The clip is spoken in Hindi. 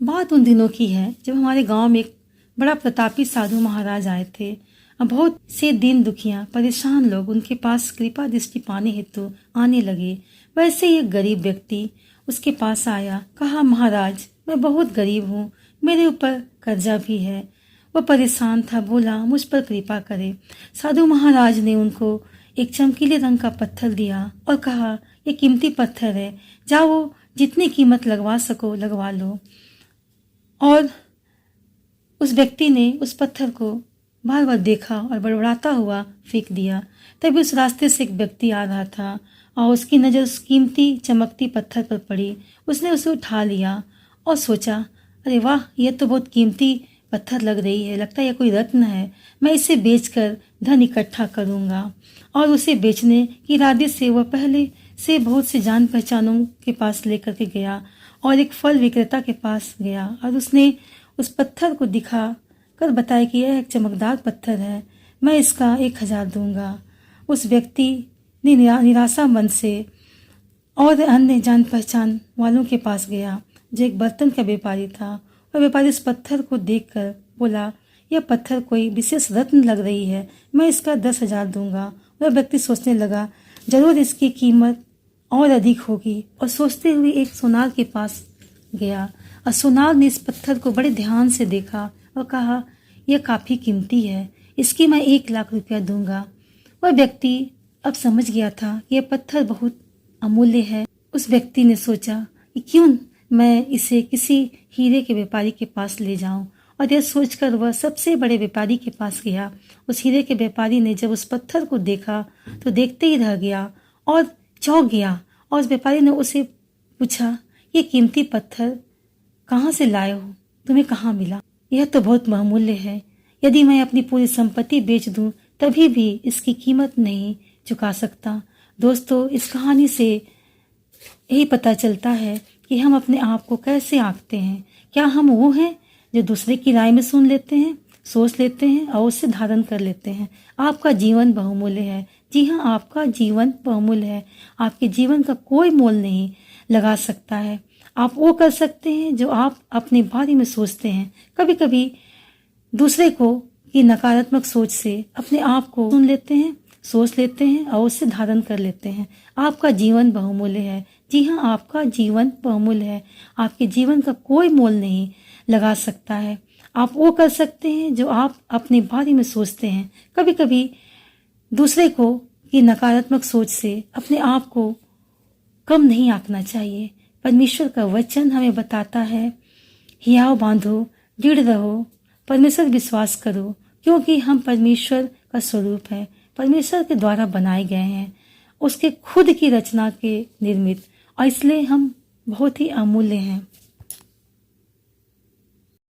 बात उन दिनों की है जब हमारे गांव में एक बड़ा प्रतापी साधु महाराज आए थे। अब बहुत से दीन दुखियां परेशान लोग उनके पास कृपा दृष्टि पाने हेतु आने लगे। वैसे ही एक गरीब व्यक्ति उसके पास आया। कहा, महाराज मैं बहुत गरीब हूँ, मेरे ऊपर कर्जा भी है। वह परेशान था, बोला मुझ पर कृपा करे। साधु महाराज ने उनको एक चमकीले रंग का पत्थर दिया और कहा, ये कीमती पत्थर है, जाओ जितनी कीमत लगवा सको लगवा लो। और उस व्यक्ति ने उस पत्थर को बार बार देखा और बड़बड़ाता हुआ फेंक दिया। तभी उस रास्ते से एक व्यक्ति आ रहा था और उसकी नज़र उस कीमती चमकती पत्थर पर पड़ी। उसने उसे उठा लिया और सोचा, अरे वाह, यह तो बहुत कीमती पत्थर लग रही है, लगता है यह कोई रत्न है। मैं इसे बेचकर धन इकट्ठा करूंगा। और उसे बेचने के इरादे से वह पहले से बहुत से जान पहचानों के पास लेकर के गया और एक फल विक्रेता के पास गया और उसने उस पत्थर को दिखा कर बताया कि यह एक चमकदार पत्थर है, मैं इसका 1000 दूंगा। उस व्यक्ति ने निराशा मन से और अन्य जान पहचान वालों के पास गया जो एक बर्तन का व्यापारी था। और व्यापारी इस पत्थर को देखकर बोला, यह पत्थर कोई विशेष रत्न लग रही है, मैं इसका 10,000 दूंगा। वह व्यक्ति सोचने लगा, जरूर इसकी कीमत और अधिक होगी। और सोचते हुए एक सोनार के पास गया और सोनार ने इस पत्थर को बड़े ध्यान से देखा और कहा, यह काफी कीमती है, इसकी मैं 1,00,000 रुपया दूंगा। वह व्यक्ति अब समझ गया था कि यह पत्थर बहुत अमूल्य है। उस व्यक्ति ने सोचा कि क्यों मैं इसे किसी हीरे के व्यापारी के पास ले जाऊं। और यह सोचकर वह सबसे बड़े व्यापारी के पास गया। उस हीरे के व्यापारी ने जब उस पत्थर को देखा तो देखते ही रह गया और चौंक गया। और उस व्यापारी ने उसे पूछा, ये कीमती पत्थर कहाँ से लाए हो, तुम्हें कहाँ मिला? यह तो बहुत बहुमूल्य है, यदि मैं अपनी पूरी संपत्ति बेच दूं तभी भी इसकी कीमत नहीं चुका सकता। दोस्तों, इस कहानी से यही पता चलता है कि हम अपने आप को कैसे आंकते हैं। क्या हम वो हैं जो दूसरे की राय में सुन लेते हैं, सोच लेते हैं और उससे धारण कर लेते हैं? आपका जीवन बहुमूल्य है। जी हाँ, आपका जीवन बहुमूल्य है। आपके जीवन का कोई मोल नहीं लगा सकता है। आप वो कर सकते हैं जो आप अपने बारे में सोचते हैं। कभी कभी दूसरे को की नकारात्मक सोच से अपने आप को सुन लेते हैं, सोच लेते हैं और उससे धारण कर लेते हैं। आपका जीवन बहुमूल्य है। जी हाँ, आपका जीवन बहुमूल्य है। आपके जीवन का कोई मोल नहीं लगा सकता है। आप वो कर सकते हैं जो आप अपने बारे में सोचते हैं। कभी कभी दूसरे को की नकारात्मक सोच से अपने आप को कम नहीं आंकना चाहिए। परमेश्वर का वचन हमें बताता है, हियाव बांधो, दृढ़ रहो, परमेश्वर विश्वास करो, क्योंकि हम परमेश्वर का स्वरूप है, परमेश्वर के द्वारा बनाए गए हैं, उसके खुद की रचना के निर्मित, और इसलिए हम बहुत ही अमूल्य हैं।